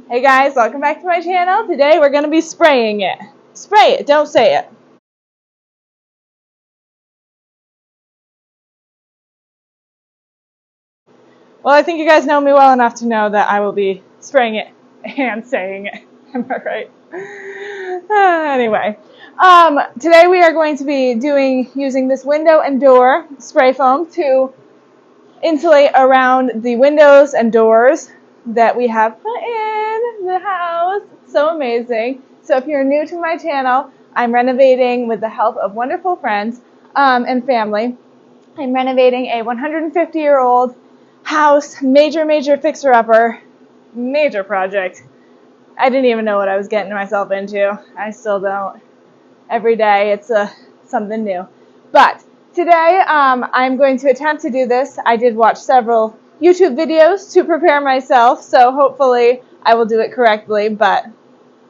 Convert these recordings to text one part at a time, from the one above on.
Hey guys, welcome back to my channel. Today we're going to be spraying it. Spray it, don't say it. Well, I think you guys know me well enough to know that I will be spraying it and saying it. Am I right? Anyway, today we are going to be using this window and door spray foam to insulate around the windows and doors that we have put in the house. It's so amazing. So if you're new to my channel, I'm renovating with the help of wonderful friends and family. I'm renovating a 150-year-old house, major fixer-upper, major project. I didn't even know what I was getting myself into. I still don't. Every day it's something new. But today I'm going to attempt to do this. I did watch several YouTube videos to prepare myself, so hopefully I will do it correctly, but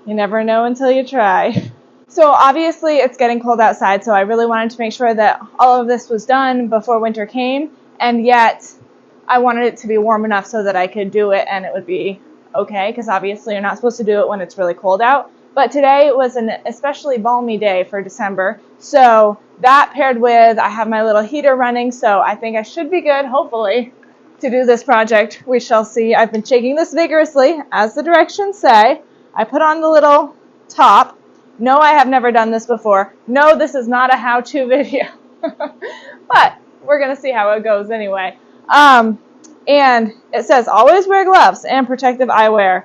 you never know until you try. So obviously it's getting cold outside, so I really wanted to make sure that all of this was done before winter came, and yet I wanted it to be warm enough so that I could do it and it would be okay, because obviously you're not supposed to do it when it's really cold out. But today was an especially balmy day for December, so that paired with I have my little heater running, so I think I should be good, hopefully, to do this project. We shall see. I've been shaking this vigorously, as the directions say. I put on the little top. No, I have never done this before. No, this is not a how-to video. But we're going to see how it goes anyway. And it says, always wear gloves and protective eyewear.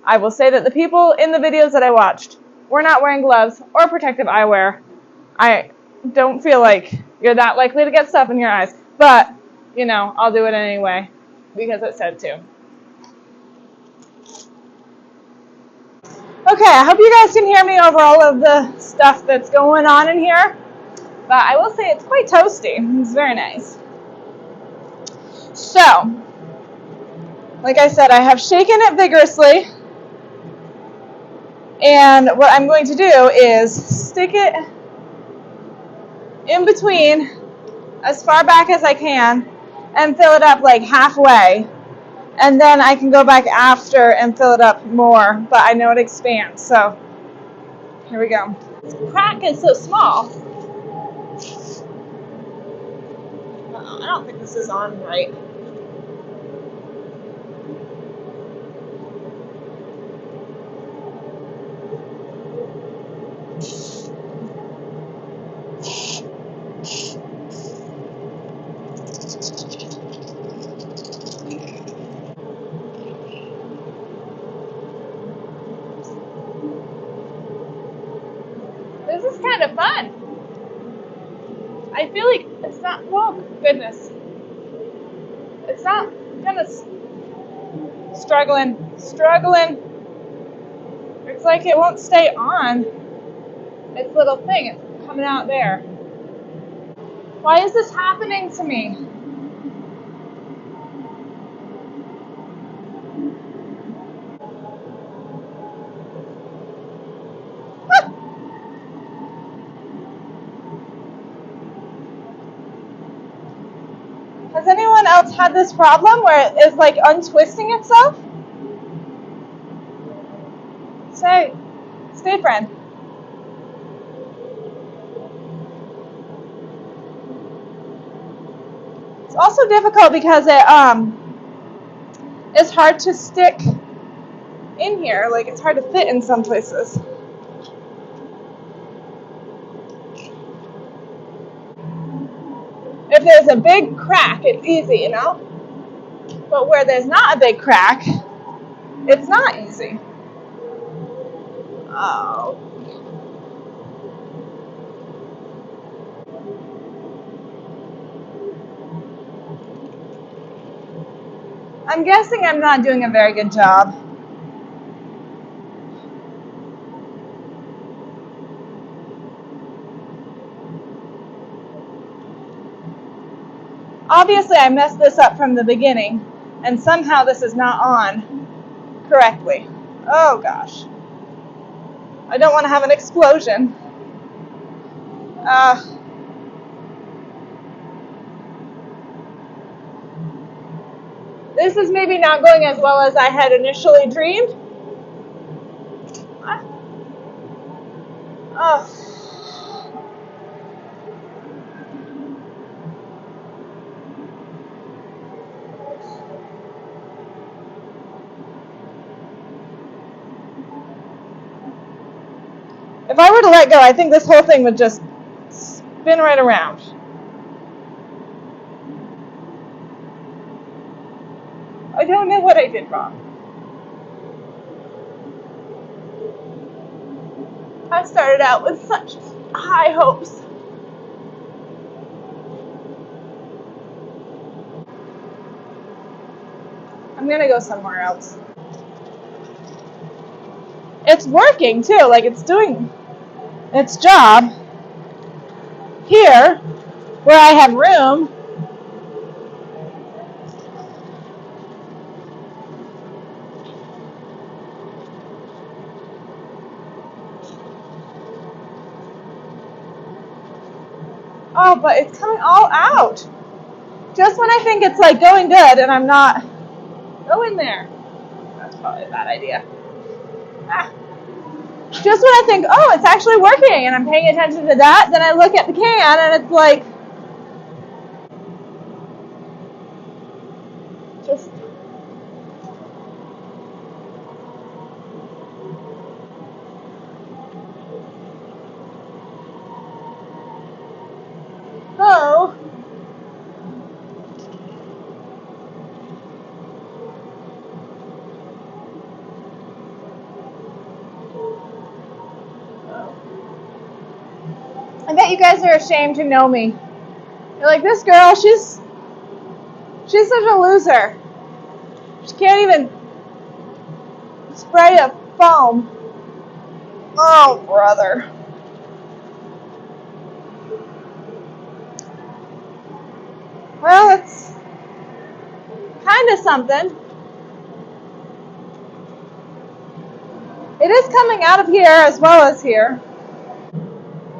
I will say that the people in the videos that I watched were not wearing gloves or protective eyewear. I don't feel like you're that likely to get stuff in your eyes. But, you know, I'll do it anyway because it said to. Okay, I hope you guys can hear me over all of the stuff that's going on in here. But I will say it's quite toasty. It's very nice. So, like I said, I have shaken it vigorously. And what I'm going to do is stick it in between as far back as I can and fill it up like halfway. And then I can go back after and fill it up more, but I know it expands. So, here we go. This crack is so small. I don't think this is on right. This is kind of fun. I feel like it's not, oh goodness. It's not gonna, struggling. It's like it won't stay on its little thing. It's coming out there. Why is this happening to me? Has anyone else had this problem where it is like untwisting itself? Stay friend. It's also difficult because it's hard to stick in here. Like it's hard to fit in some places. If there's a big crack, it's easy, you know? But where there's not a big crack, it's not easy. Oh. I'm guessing I'm not doing a very good job. Obviously, I messed this up from the beginning, and somehow this is not on correctly. Oh gosh. I don't want to have an explosion. This is maybe not going as well as I had initially dreamed, If I were to let go, I think this whole thing would just spin right around. I don't know what I did wrong. I started out with such high hopes. I'm gonna go somewhere else. It's working too, like it's doing its job. Here, where I have room, oh, but it's coming all out. Just when I think it's like going good and I'm not. Go in there. That's probably a bad idea. Ah. Just when I think, oh, it's actually working and I'm paying attention to that, then I look at the can and it's like, just, oh. I bet you guys are ashamed to know me. You're like, this girl, she's such a loser. She can't even spray a foam. Oh, brother. Well, it's kind of something. It is coming out of here as well as here.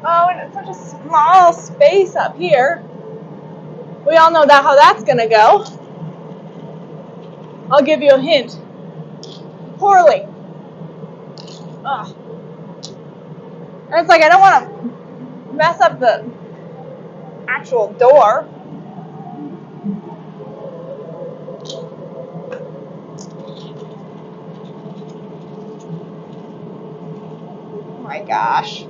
Oh, and it's such a small space up here. We all know how that's going to go. I'll give you a hint. Poorly. Ugh. And it's like, I don't want to mess up the actual door. Oh my gosh.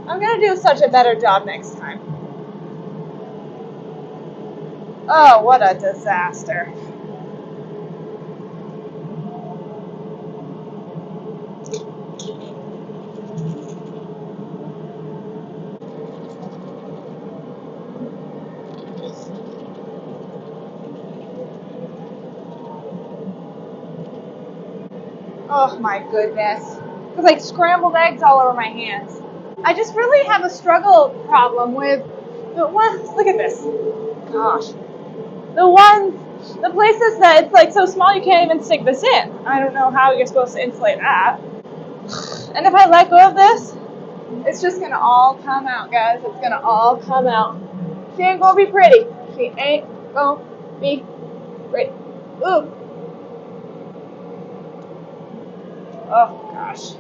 I'm going to do such a better job next time. Oh, what a disaster. Oh my goodness. It's like scrambled eggs all over my hands. I just really have a struggle problem with the ones, look at this. Gosh. The places that it's like so small you can't even stick this in. I don't know how you're supposed to insulate that. And if I let go of this, it's just gonna all come out, guys. It's gonna all come out. She ain't gonna be pretty. She ain't gonna be pretty. Ooh. Oh gosh.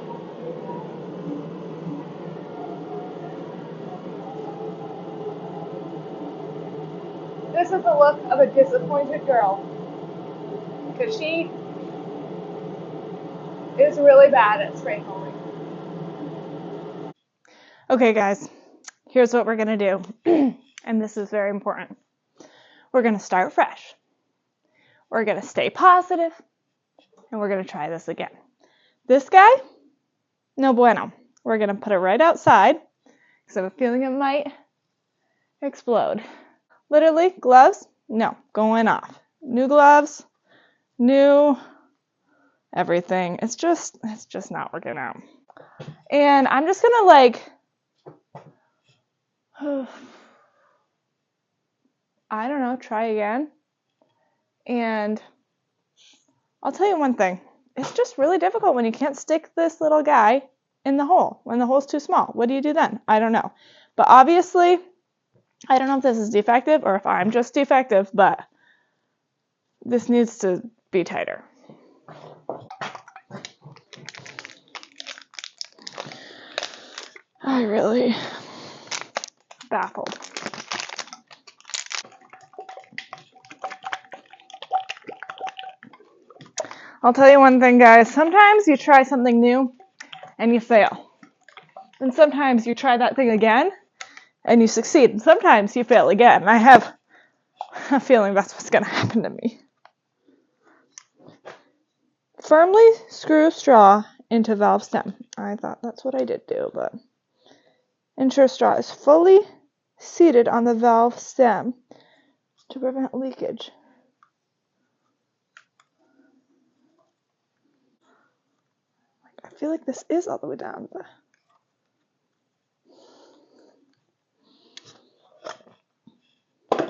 This is the look of a disappointed girl. Because she is really bad at spray foaming. Okay, guys. Here's what we're going to do. And this is very important. We're going to start fresh. We're going to stay positive. And we're going to try this again. This guy, no bueno. We're going to put it right outside. Because I have a feeling it might explode. Literally, gloves, no, going off. New gloves, new everything. It's just not working out. And I'm just gonna like, I don't know, try again. And I'll tell you one thing. It's just really difficult when you can't stick this little guy in the hole, when the hole's too small. What do you do then? I don't know. But obviously, I don't know if this is defective or if I'm just defective, but this needs to be tighter. I really baffled. I'll tell you one thing, guys. Sometimes you try something new and you fail. And sometimes you try that thing again and you succeed. And sometimes you fail again. And I have a feeling that's what's going to happen to me. Firmly screw straw into valve stem. I thought that's what I did do, but ensure straw is fully seated on the valve stem to prevent leakage. I feel like this is all the way down, but I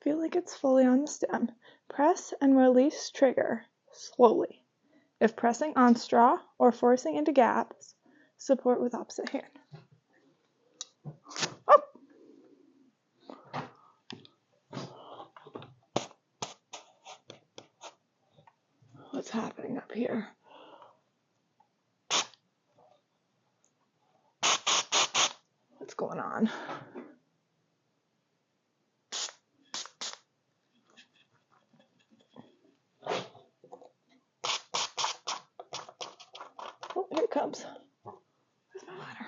feel like it's fully on the stem. Press and release trigger slowly. If pressing on straw or forcing into gaps, support with opposite hand. Oh! What's happening up here? What's going on? Oh, here it comes. Where's my ladder?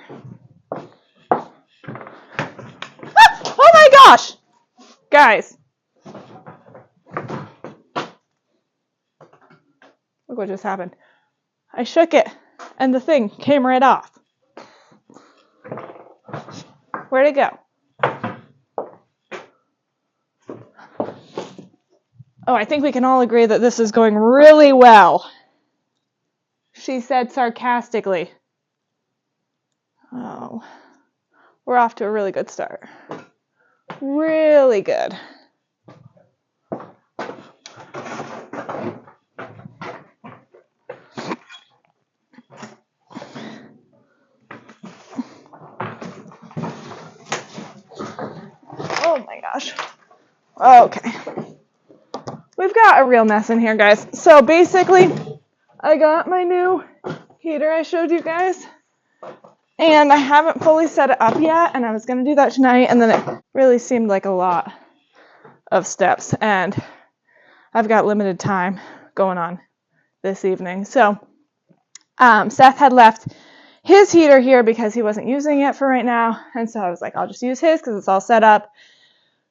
Ah! Oh my gosh! Guys. Look what just happened. I shook it and the thing came right off. Where'd it go? Oh, I think we can all agree that this is going really well, she said sarcastically. Oh, we're off to a really good start. Really good. Oh my gosh. Okay. We've got a real mess in here, guys. So basically, I got my new heater I showed you guys, and I haven't fully set it up yet, and I was going to do that tonight, and then it really seemed like a lot of steps, and I've got limited time going on this evening. So Seth had left his heater here because he wasn't using it for right now, and so I was like, I'll just use his because it's all set up.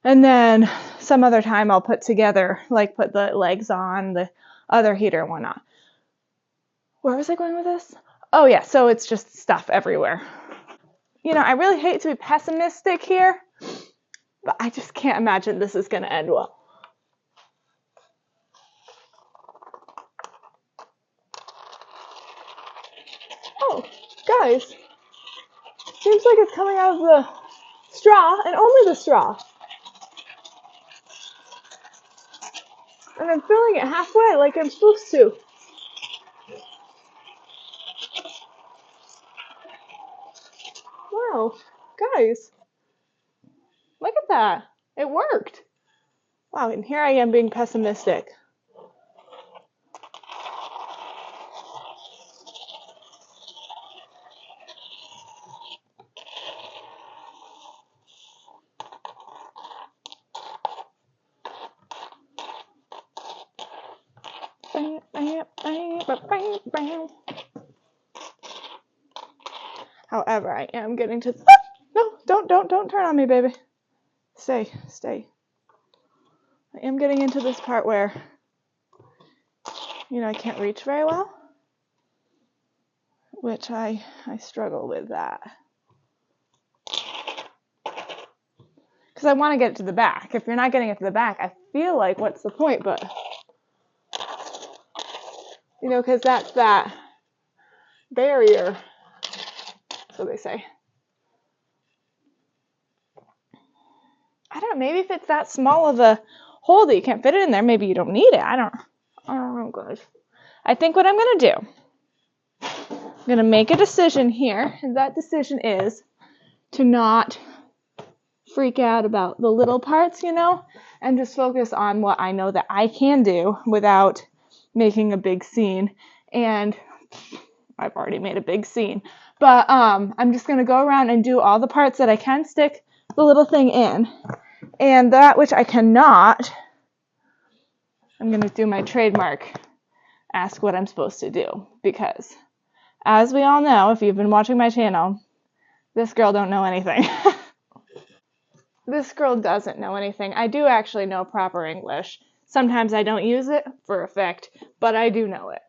And then some other time I'll put together, like put the legs on the other heater and whatnot. Where was I going with this? Oh yeah, so it's just stuff everywhere. You know, I really hate to be pessimistic here, but I just can't imagine this is going to end well. Oh, guys, seems like it's coming out of the straw, and only the straw. And I'm filling it halfway like I'm supposed to. Wow, guys, look at that. It worked. Wow, and here I am being pessimistic. However, I am getting to the... No, don't turn on me, baby. Stay. I am getting into this part where, you know, I can't reach very well, which I struggle with that. Because I want to get it to the back. If you're not getting it to the back, I feel like, what's the point? But, you know, because that's that barrier, so they say. I don't know, maybe if it's that small of a hole that you can't fit it in there, maybe you don't need it. I don't know, guys. I think what I'm going to do, I'm going to make a decision here, and that decision is to not freak out about the little parts, you know, and just focus on what I know that I can do without making a big scene. And I've already made a big scene, but I'm just going to go around and do all the parts that I can stick the little thing in, and that which I cannot, I'm going to do my trademark, ask what I'm supposed to do, because as we all know, if you've been watching my channel, this girl don't know anything. This girl doesn't know anything. I do actually know proper English. Sometimes I don't use it for effect, but I do know it.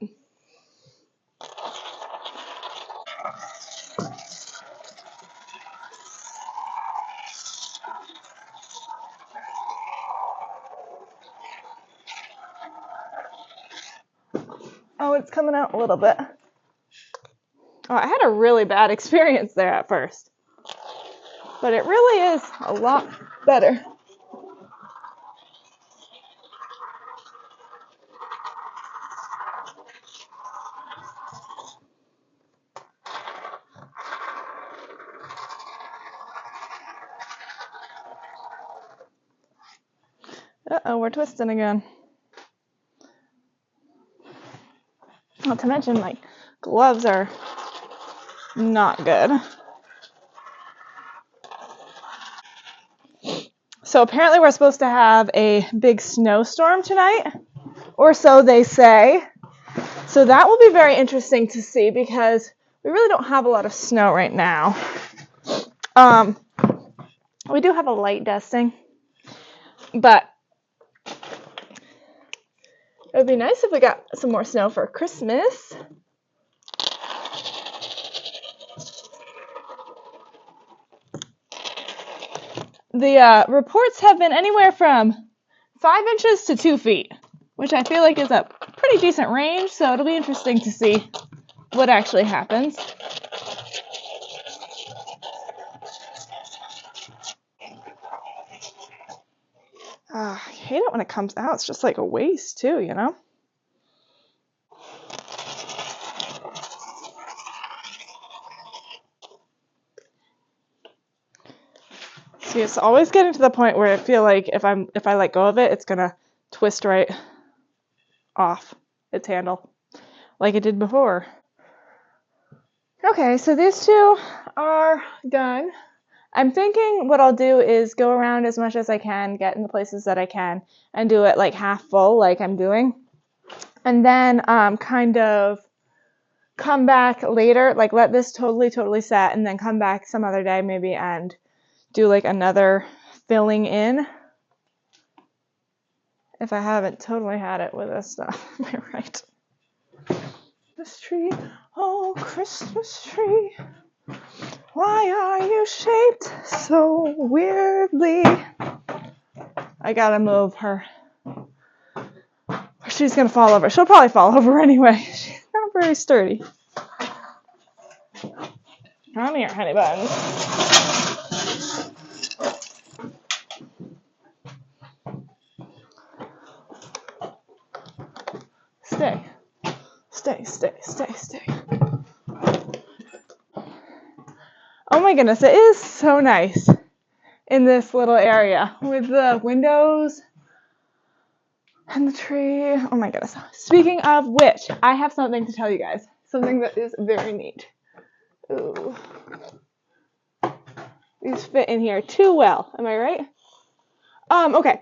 Oh, it's coming out a little bit. Oh, I had a really bad experience there at first, but it really is a lot better. Uh-oh, we're twisting again. Not to mention, like, gloves are not good. So apparently we're supposed to have a big snowstorm tonight, or so they say. So that will be very interesting to see, because we really don't have a lot of snow right now. We do have a light dusting, but it would be nice if we got some more snow for Christmas. The reports have been anywhere from 5 inches to 2 feet, which I feel like is a pretty decent range, so it'll be interesting to see what actually happens. I hate it when it comes out. It's just like a waste too, you know? See, it's always getting to the point where I feel like if I let go of it, it's gonna twist right off its handle, like it did before. Okay, so these two are done. I'm thinking what I'll do is go around as much as I can, get in the places that I can, and do it like half full, like I'm doing. And then kind of come back later, like let this totally set, and then come back some other day maybe and do like another filling in. If I haven't totally had it with this stuff. Am I right? This tree, oh Christmas tree, why are you shaped so weirdly? I gotta move her. She's gonna fall over. She'll probably fall over anyway. She's not very sturdy. Come here, honey buns. Stay. Oh my goodness, it is so nice in this little area with the windows and the tree. Oh my goodness. Speaking of which, I have something to tell you guys. Something that is very neat. Ooh. These fit in here too well. Am I right? Okay.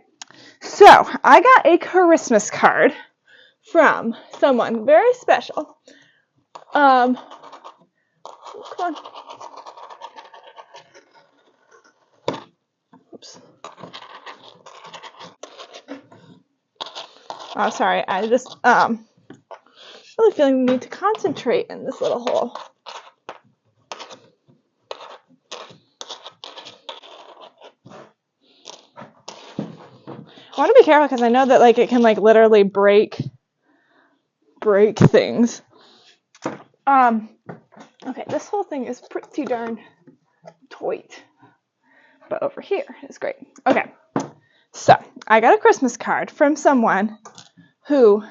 So, I got a Christmas card from someone very special. Come on. Oops. Oh, sorry. I just really feeling the need to concentrate in this little hole. I want to be careful because I know that like it can like literally break things. Okay, this whole thing is pretty darn tight, but over here is great. Okay, so I got a Christmas card from someone who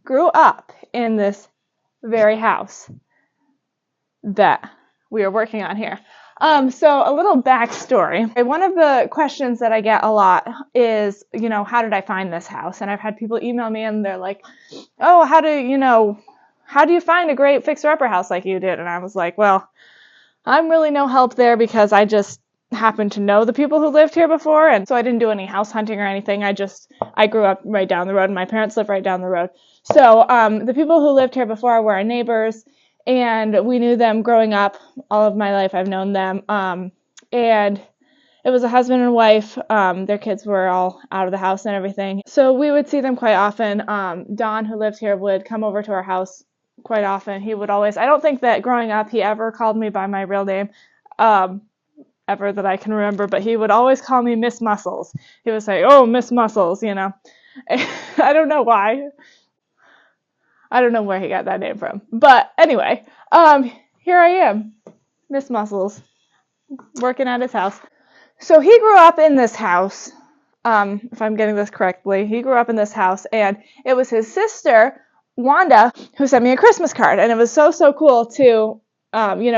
grew up in this very house that we are working on here. So a little backstory. One of the questions that I get a lot is, you know, how did I find this house? And I've had people email me and they're like, oh, how do you find a great fixer-upper house like you did? And I was like, well, I'm really no help there because I just happened to know the people who lived here before, and so I didn't do any house hunting or anything. I grew up right down the road, and my parents live right down the road. So the people who lived here before were our neighbors, and we knew them growing up. All of my life I've known them. And it was a husband and wife. Their kids were all out of the house and everything. So we would see them quite often. Don, who lives here, would come over to our house quite often. He would always, I don't think that growing up he ever called me by my real name, ever that I can remember, but he would always call me Miss Muscles. He would say, "Oh, Miss Muscles," you know. I don't know why. I don't know where he got that name from. But anyway, here I am, Miss Muscles, working at his house. So he grew up in this house, if I'm getting this correctly. He grew up in this house, and it was his sister, Wanda, who sent me a Christmas card. And it was so, so cool to,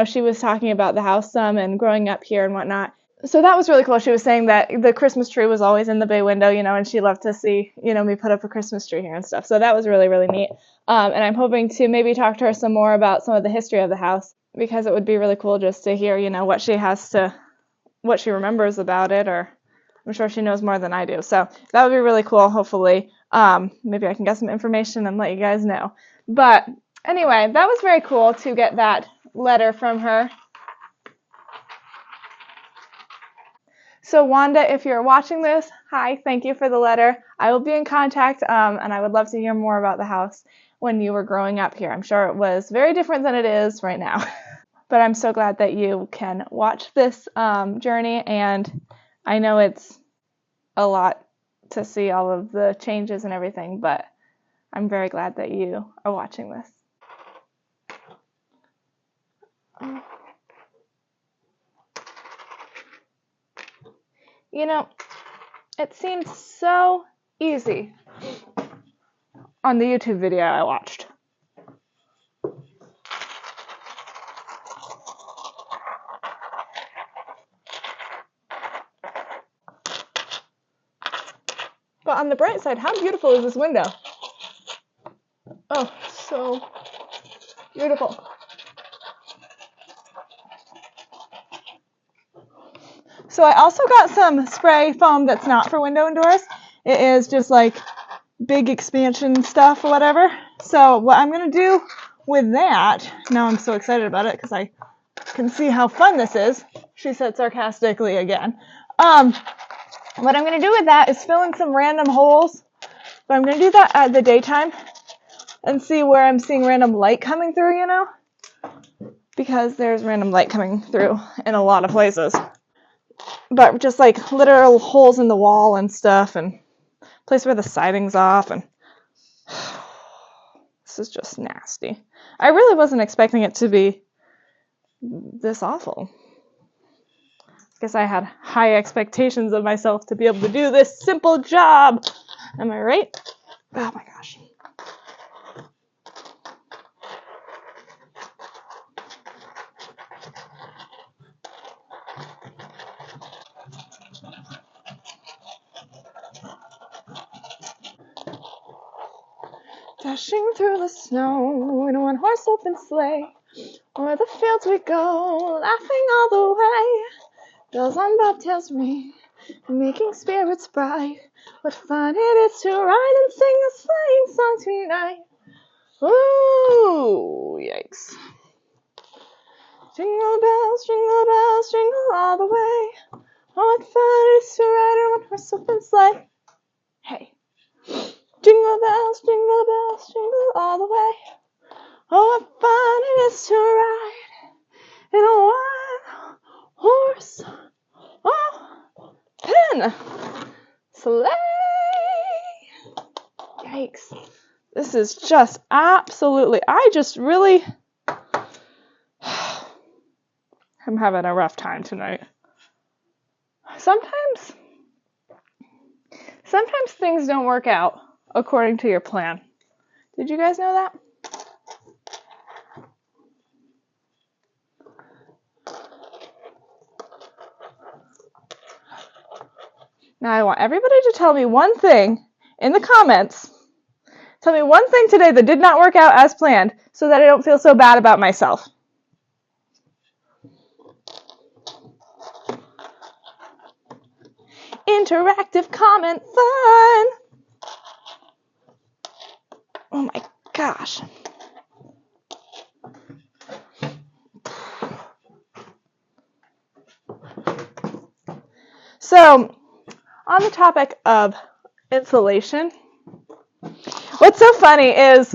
she was talking about the house some and growing up here and whatnot. So that was really cool. She was saying that the Christmas tree was always in the bay window, and she loved to see, me put up a Christmas tree here and stuff. So that was really, really neat. And I'm hoping to maybe talk to her some more about some of the history of the house, because it would be really cool just to hear, what she remembers about it, or I'm sure she knows more than I do. So that would be really cool. Hopefully, maybe I can get some information and let you guys know. But anyway, that was very cool to get that letter from her. So Wanda, if you're watching this, hi, thank you for the letter. I will be in contact, and I would love to hear more about the house when you were growing up here. I'm sure it was very different than it is right now. But I'm so glad that you can watch this journey, and I know it's a lot to see all of the changes and everything, but I'm very glad that you are watching this. It seemed so easy on the YouTube video I watched. But on the bright side, how beautiful is this window? Oh, so beautiful. So I also got some spray foam that's not for window and doors. It is just like big expansion stuff or whatever. So what I'm going to do with that, now I'm so excited about it because I can see how fun this is, she said sarcastically again. What I'm going to do with that is fill in some random holes. But I'm going to do that at the daytime and see where I'm seeing random light coming through, because there's random light coming through in a lot of places. But just like literal holes in the wall and stuff, and place where the siding's off, and this is just nasty. I really wasn't expecting it to be this awful. I guess I had high expectations of myself to be able to do this simple job. Am I right? Oh my gosh. Dashing through the snow in a one-horse open sleigh, o'er the fields we go, laughing all the way. Bells on bobtails ring, making spirits bright. What fun it is to ride and sing a sleighing song tonight. Ooh, yikes. Jingle bells, jingle all the way. Oh, what fun it is to ride in a one-horse open sleigh. Hey. Jingle bells, jingle all the way. Oh, what fun it is to ride in a one-horse open sleigh. Yikes. This is just absolutely, I'm having a rough time tonight. Sometimes things don't work out according to your plan. Did you guys know that? Now I want everybody to tell me one thing in the comments. Tell me one thing today that did not work out as planned so that I don't feel so bad about myself. Interactive comment fun. Oh my gosh. So, on the topic of insulation, what's so funny is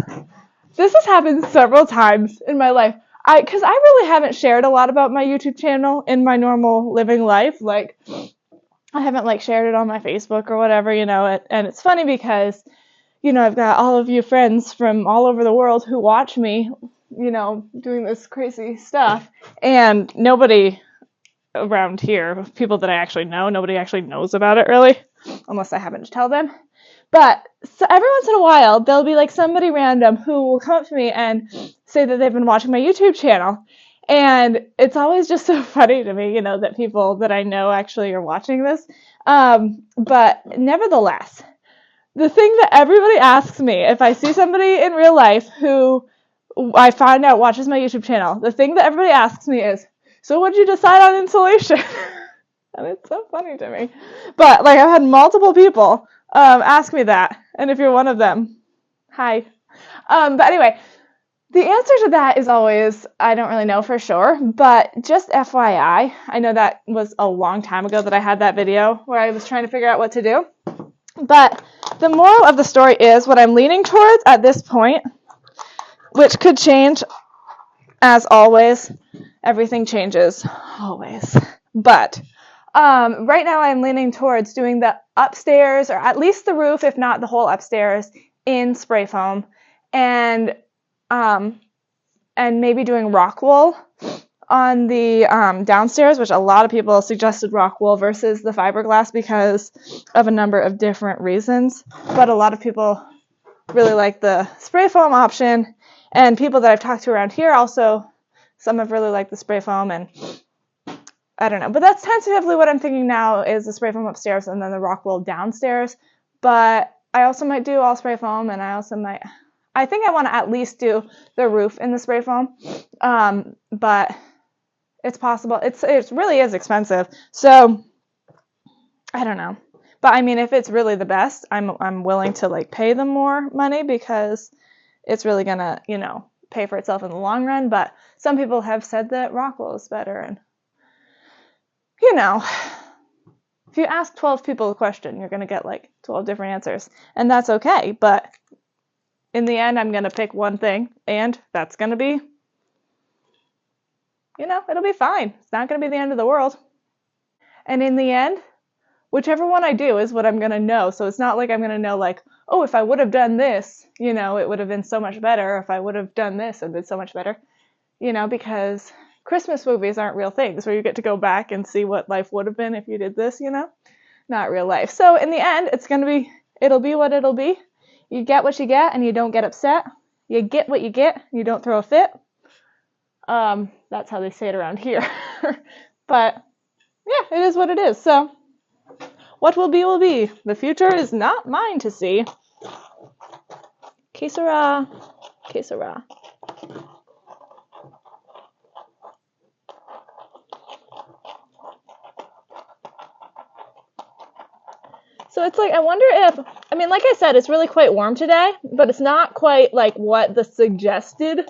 this has happened several times in my life. Because I really haven't shared a lot about my YouTube channel in my normal living life. Like, I haven't like shared it on my Facebook or whatever, you know. And it's funny because, you know, I've got all of you friends from all over the world who watch me, you know, doing this crazy stuff. And nobody around here, people that I actually know, nobody actually knows about it really, unless I happen to tell them. But so every once in a while, there'll be like somebody random who will come up to me and say that they've been watching my YouTube channel. And it's always just so funny to me, you know, that people that I know actually are watching this. But nevertheless, the thing that everybody asks me, if I see somebody in real life who I find out watches my YouTube channel, the thing that everybody asks me is, so what did you decide on insulation? And it's so funny to me. But like I've had multiple people ask me that, and if you're one of them, hi. But anyway, the answer to that is always, I don't really know for sure, but just FYI, I know that was a long time ago that I had that video where I was trying to figure out what to do. But the moral of the story is what I'm leaning towards at this point, which could change as always. Everything changes always. But right now I'm leaning towards doing the upstairs, or at least the roof, if not the whole upstairs, in spray foam, and maybe doing rock wool on the downstairs, which a lot of people suggested rock wool versus the fiberglass because of a number of different reasons. But a lot of people really like the spray foam option, and people that I've talked to around here also, some have really liked the spray foam, and I don't know. But that's tentatively what I'm thinking now, is the spray foam upstairs and then the rock wool downstairs. But I also might do all spray foam, and I think I want to at least do the roof in the spray foam. But it's possible. It really is expensive. So I don't know. But I mean, if it's really the best, I'm willing to like pay them more money because it's really gonna, you know, pay for itself in the long run. But some people have said that rock wool is better, and you know, if you ask 12 people a question, you're gonna get like 12 different answers, and that's okay. But in the end, I'm gonna pick one thing, and that's gonna be, you know, it'll be fine. It's not gonna be the end of the world. And in the end, whichever one I do is what I'm going to know. So it's not like I'm going to know like, oh, if I would have done this, you know, it would have been so much better. If I would have done this, it would have been so much better, you know, because Christmas movies aren't real things where you get to go back and see what life would have been if you did this, you know, not real life. So in the end, it'll be what it'll be. You get what you get and you don't get upset. You get what you get and you don't throw a fit. That's how they say it around here. But yeah, it is what it is. So what will be will be. The future is not mine to see. Que sera, que sera. So it's like, I wonder if, I mean, like I said, it's really quite warm today, but it's not quite like what the suggested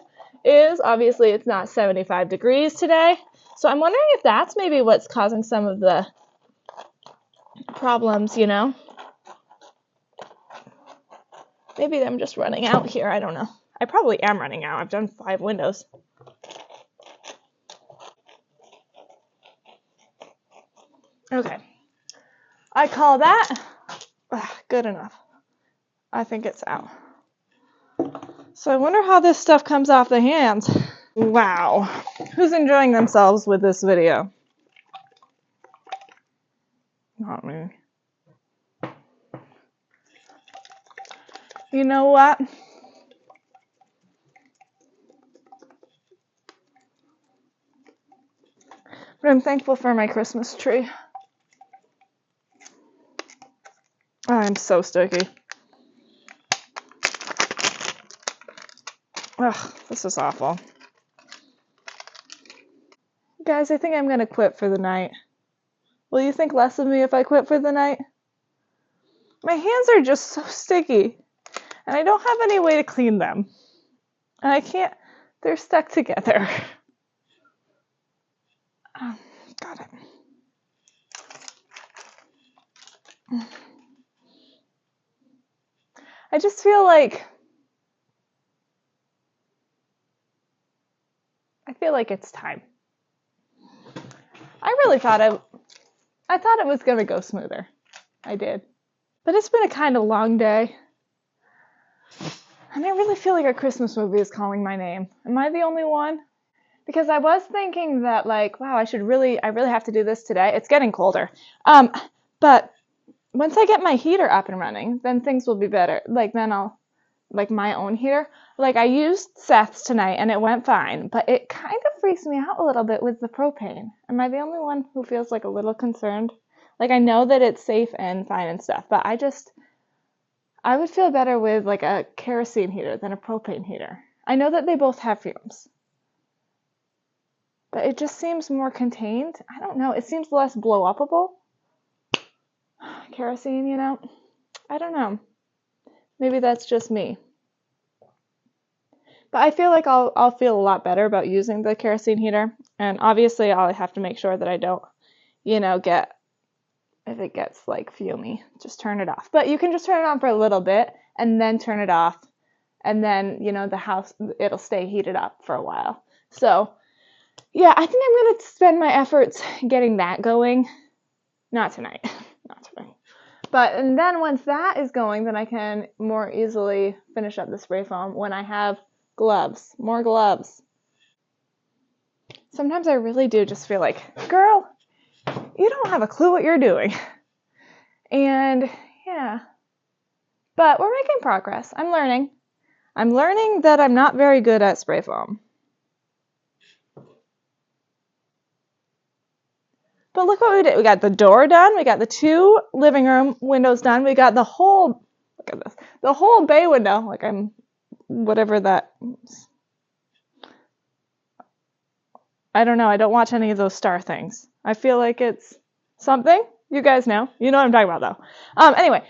is. Obviously, it's not 75 degrees today. So I'm wondering if that's maybe what's causing some of the problems, you know? Maybe I'm just running out here. I don't know. I probably am running out. I've done 5 windows. Okay. I call that good enough. I think it's out. So I wonder how this stuff comes off the hands. Wow. Who's enjoying themselves with this video? Not me. You know what? But I'm thankful for my Christmas tree. I'm so sticky. Ugh, this is awful. Guys, I think I'm going to quit for the night. Will you think less of me if I quit for the night? My hands are just so sticky, and I don't have any way to clean them. And I can't, they're stuck together. Oh, got it. I just feel like it's time. I really thought it was gonna go smoother. I did. But it's been a kind of long day. And I really feel like a Christmas movie is calling my name. Am I the only one? Because I was thinking that, like, wow, I really have to do this today. It's getting colder. But once I get my heater up and running, then things will be better. Like, then I'll, like, my own heater. Like, I used Seth's tonight, and it went fine. But it kind of freaks me out a little bit with the propane. Am I the only one who feels, like, a little concerned? Like, I know that it's safe and fine and stuff, but I would feel better with, like, a kerosene heater than a propane heater. I know that they both have fumes. But it just seems more contained. I don't know. It seems less blow-upable. Kerosene, you know? I don't know. Maybe that's just me. But I feel like I'll feel a lot better about using the kerosene heater. And obviously I'll have to make sure that I don't, you know, if it gets, like, fumey, just turn it off. But you can just turn it on for a little bit and then turn it off. And then, you know, the house, it'll stay heated up for a while. So yeah, I think I'm going to spend my efforts getting that going. Not tonight. Not tonight. And then once that is going, then I can more easily finish up the spray foam when I have gloves. More gloves. Sometimes I really do just feel like, girl, you don't have a clue what you're doing. And yeah. But we're making progress. I'm learning. I'm learning that I'm not very good at spray foam. But look what we did. We got the door done. We got the 2 living room windows done. We got the whole, look at this, the whole bay window. Like whatever that is. I don't know. I don't watch any of those star things. I feel like it's something. You guys know. You know what I'm talking about, though. Anyway,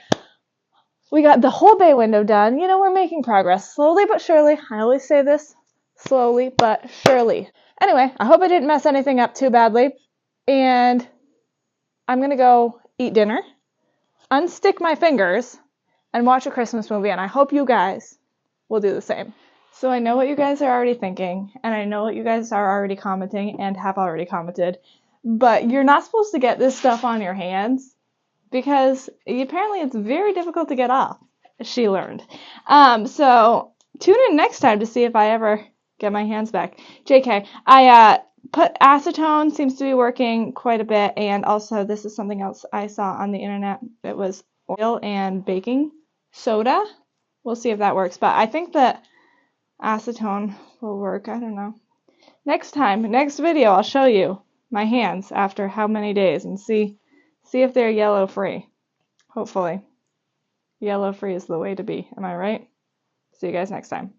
we got the whole bay window done. You know, we're making progress. Slowly but surely. I always say this. Slowly but surely. Anyway, I hope I didn't mess anything up too badly. And I'm going to go eat dinner, unstick my fingers, and watch a Christmas movie. And I hope you guys will do the same. So I know what you guys are already thinking, and I know what you guys are already commenting and have already commented. But you're not supposed to get this stuff on your hands because apparently it's very difficult to get off, she learned. So tune in next time to see if I ever get my hands back. JK, I put acetone, seems to be working quite a bit, and also this is something else I saw on the internet. It was oil and baking soda. We'll see if that works, but I think that acetone will work. I don't know. Next video, I'll show you my hands after how many days and see if they're yellow free. Hopefully. Yellow free is the way to be. Am I right? See you guys next time.